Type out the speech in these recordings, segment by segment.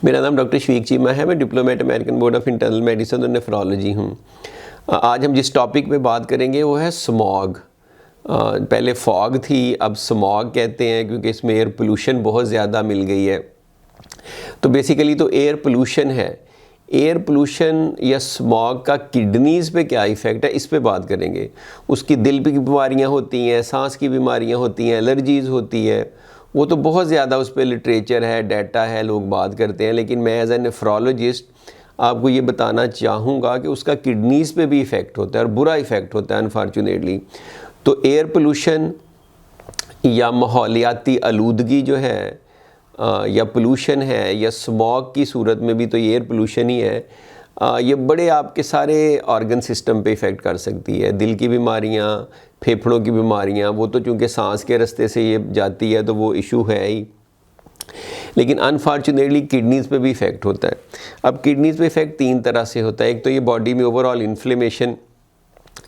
मेरा नाम डॉक्टर शफीक चीमा है। मैं diplomat American board of internal medicine और नेफ्रोलॉजी हूँ। आज हम जिस टॉपिक पे बात करेंगे वो है स्मॉग। पहले फॉग थी, अब स्मॉग कहते हैं क्योंकि इसमें एयर पोल्यूशन बहुत ज़्यादा मिल गई है। तो बेसिकली तो एयर पोल्यूशन है। एयर पोल्यूशन या स्मॉग का किडनीज़ पे क्या इफ़ेक्ट है, इस पे बात करेंगे। उसकी दिल की बीमारियाँ होती हैं, सांस की बीमारियाँ होती हैं, एलर्जीज़ होती है, वो तो बहुत ज़्यादा उस पर लिटरेचर है, डाटा है, लोग बात करते हैं। लेकिन मैं एज ए नेफ्रोलॉजिस्ट आपको ये बताना चाहूँगा कि उसका किडनीज़ पे भी इफ़ेक्ट होता है और बुरा इफ़ेक्ट होता है अनफॉर्चुनेटली। तो एयर पोल्यूशन या माहौलियाती आलूदगी जो है या पोल्यूशन है या स्मॉग की सूरत में भी तो ये एयर पोल्यूशन ही है, ये बड़े आपके सारे ऑर्गन सिस्टम पे इफ़ेक्ट कर सकती है। दिल की बीमारियाँ, फेफड़ों की बीमारियाँ, वो तो चूँकि सांस के रास्ते से ये जाती है तो वो इशू है ही, लेकिन अनफॉर्चुनेटली किडनीज़ पे भी इफ़ेक्ट होता है। अब किडनीज़ पे इफ़ेक्ट तीन तरह से होता है। एक तो ये बॉडी में ओवरऑल इन्फ्लेमेशन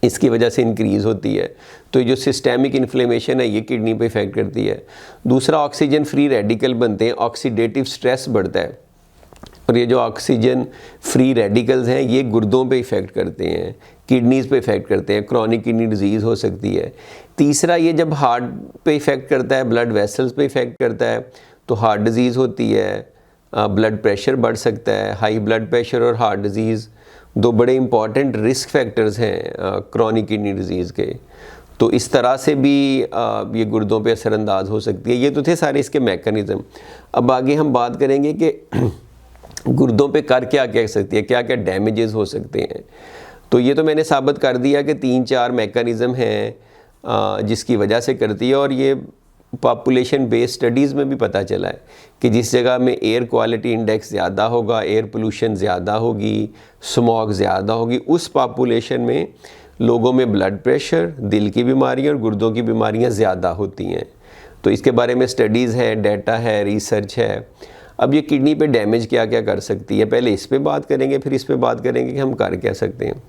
इसकी वजह से इंक्रीज़ होती है, तो ये जो सिस्टेमिक इन्फ्लेमेशन है ये किडनी पे इफ़ेक्ट करती है। दूसरा, ऑक्सीजन फ्री रेडिकल बनते हैं, ऑक्सीडेटिव स्ट्रेस बढ़ता है, और ये जो ऑक्सीजन फ्री रेडिकल्स हैं ये गुर्दों पे इफ़ेक्ट करते हैं, किडनीज़ पे इफ़ेक्ट करते हैं, क्रॉनिक किडनी डिजीज़ हो सकती है। तीसरा, ये जब हार्ट पे इफ़ेक्ट करता है, ब्लड वेसल्स पे इफ़ेक्ट करता है, तो हार्ट डिज़ीज़ होती है, ब्लड प्रेशर बढ़ सकता है। हाई ब्लड प्रेशर और हार्ट डिज़ीज़ दो बड़े इंपॉर्टेंट रिस्क फैक्टर्स हैं क्रॉनिक किडनी डिजीज़ के। तो इस तरह से भी ये गुर्दों पे असरअंदाज हो सकती है। ये तो थे सारे इसके मैकेनिज़्म। अब आगे हम बात करेंगे कि गुर्दों पे कर क्या कह सकती है, क्या क्या डैमेजेस हो सकते हैं। तो ये तो मैंने साबित कर दिया कि 3-4 मैकेनिज़्म हैं जिसकी वजह से करती है, और ये पॉपुलेशन बेस्ड स्टडीज़ में भी पता चला है कि जिस जगह में एयर क्वालिटी इंडेक्स ज़्यादा होगा, एयर पोल्यूशन ज़्यादा होगी, स्मॉग ज़्यादा होगी, उस पॉपुलेशन में लोगों में ब्लड प्रेशर, दिल की बीमारियाँ और गुर्दों की बीमारियाँ ज़्यादा होती हैं। तो इसके बारे में स्टडीज़ हैं, डाटा है, रिसर्च है। अब ये किडनी पे डैमेज क्या क्या कर सकती है, पहले इस पे बात करेंगे, फिर इस पे बात करेंगे कि हम कर क्या सकते हैं।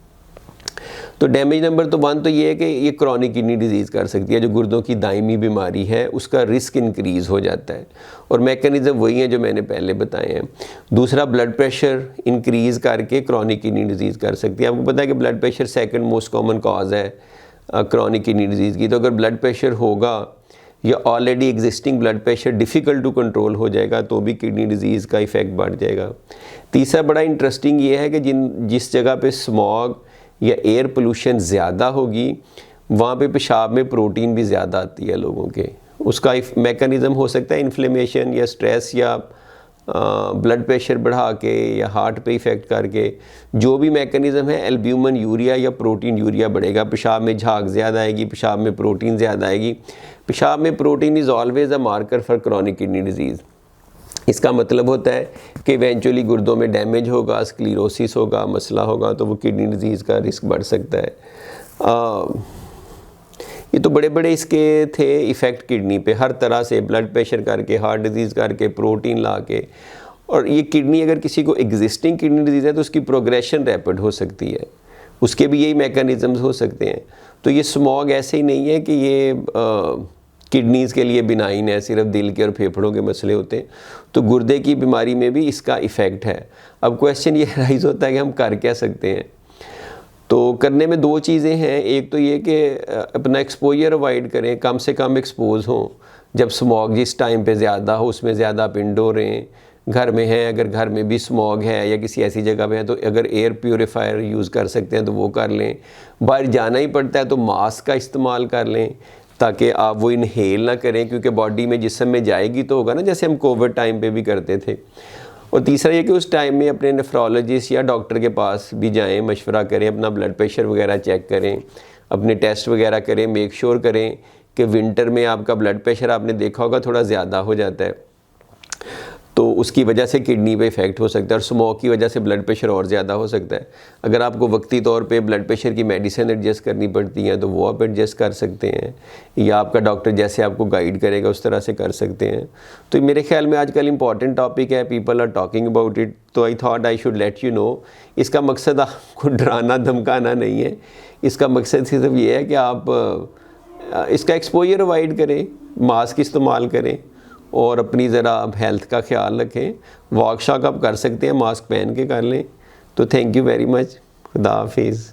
तो डैमेज नंबर तो 1 तो ये है कि ये क्रॉनिक किडनी डिजीज़ कर सकती है, जो गुर्दों की दायमी बीमारी है उसका रिस्क इंक्रीज़ हो जाता है, और मैकेनिज़्म वही है जो मैंने पहले बताए हैं। दूसरा, ब्लड प्रेशर इंक्रीज़ करके क्रॉनिक किडनी डिजीज़ कर सकती है। आपको पता है कि blood pressure second most common cause है क्रॉनिक किडनी डिजीज़ की। तो अगर ब्लड प्रेशर होगा या already existing blood pressure difficult to control हो जाएगा तो भी किडनी डिजीज़ का इफ़ेक्ट बढ़ जाएगा। तीसरा, बड़ा इंटरेस्टिंग ये है कि जिस जगह पे स्मॉग या एयर पोल्यूशन ज़्यादा होगी वहाँ पे पेशाब में प्रोटीन भी ज़्यादा आती है लोगों के। उसका मैकेनिज़्म हो सकता है इन्फ्लेमेशन या स्ट्रेस या ब्लड प्रेशर बढ़ा के या हार्ट पे इफ़ेक्ट करके। जो भी मैकेनिज़्म है, एल्ब्यूमिन यूरिया या प्रोटीन यूरिया बढ़ेगा, पेशाब में झाग ज़्यादा आएगी, पेशाब में प्रोटीन ज़्यादा आएगी। पेशाब में protein is always a marker for chronic kidney disease. इसका मतलब होता है कि इवेंचुअली गुर्दों में डैमेज होगा, स्क्लीरोसिस होगा, मसला होगा, तो वो किडनी डिजीज़ का रिस्क बढ़ सकता है। ये तो बड़े बड़े इसके थे इफ़ेक्ट किडनी पे, हर तरह से ब्लड प्रेशर करके, हार्ट डिजीज़ करके, प्रोटीन ला के। और ये किडनी अगर किसी को एग्जिस्टिंग किडनी डिजीज़ है तो उसकी प्रोग्रेशन रैपिड हो सकती है, उसके भी यही मैकेनिज़म्स हो सकते हैं। तो ये स्मॉग ऐसे ही नहीं है कि ये किडनीज़ के लिए बिनाइन है, सिर्फ दिल के और फेफड़ों के मसले होते हैं। तो गुर्दे की बीमारी में भी इसका इफ़ेक्ट है। अब क्वेश्चन ये राइज़ होता है कि हम कर क्या सकते हैं। तो करने में 2 चीज़ें हैं। एक तो ये कि अपना एक्सपोजर अवॉइड करें, कम से कम एक्सपोज हों। जब स्मॉग जिस टाइम पे ज़्यादा हो उसमें ज़्यादा आप इंडोर रहें। घर में हैं, अगर घर में भी स्मॉग है या किसी ऐसी जगह पे है तो अगर एयर प्योरीफायर यूज़ कर सकते हैं तो वो कर लें। बाहर जाना ही पड़ता है तो मास्क का इस्तेमाल कर लें ताकि आप वो इनहेल ना करें, क्योंकि बॉडी में जिस्म में जाएगी तो होगा ना, जैसे हम कोविड टाइम पे भी करते थे। और तीसरा ये कि उस टाइम में अपने नेफ्रोलॉजिस्ट या डॉक्टर के पास भी जाएं, मशवरा करें, अपना ब्लड प्रेशर वगैरह चेक करें, अपने टेस्ट वगैरह करें, मेक श्योर करें कि विंटर में आपका ब्लड प्रेशर आपने देखा होगा थोड़ा ज़्यादा हो जाता है, तो उसकी वजह से किडनी पे इफ़ेक्ट हो सकता है, और स्मोक की वजह से ब्लड प्रेशर और ज़्यादा हो सकता है। अगर आपको वक्ती तौर पे ब्लड प्रेशर की मेडिसिन एडजस्ट करनी पड़ती है तो वो आप एडजस्ट कर सकते हैं, या आपका डॉक्टर जैसे आपको गाइड करेगा उस तरह से कर सकते हैं। तो मेरे ख्याल में आजकल इंपॉर्टेंट टॉपिक है, people are talking about it, तो I thought I should let you know. इसका मकसद आपको डराना धमकाना नहीं है, इसका मकसद सिर्फ ये है कि आप इसका एक्सपोजर अवॉइड करें, मास्क इस्तेमाल करें, और अपनी ज़रा आप हेल्थ का ख्याल रखें। वॉक शॉक आप कर सकते हैं, मास्क पहन के कर लें। तो थैंक यू वेरी मच। खुदा हाफिज़।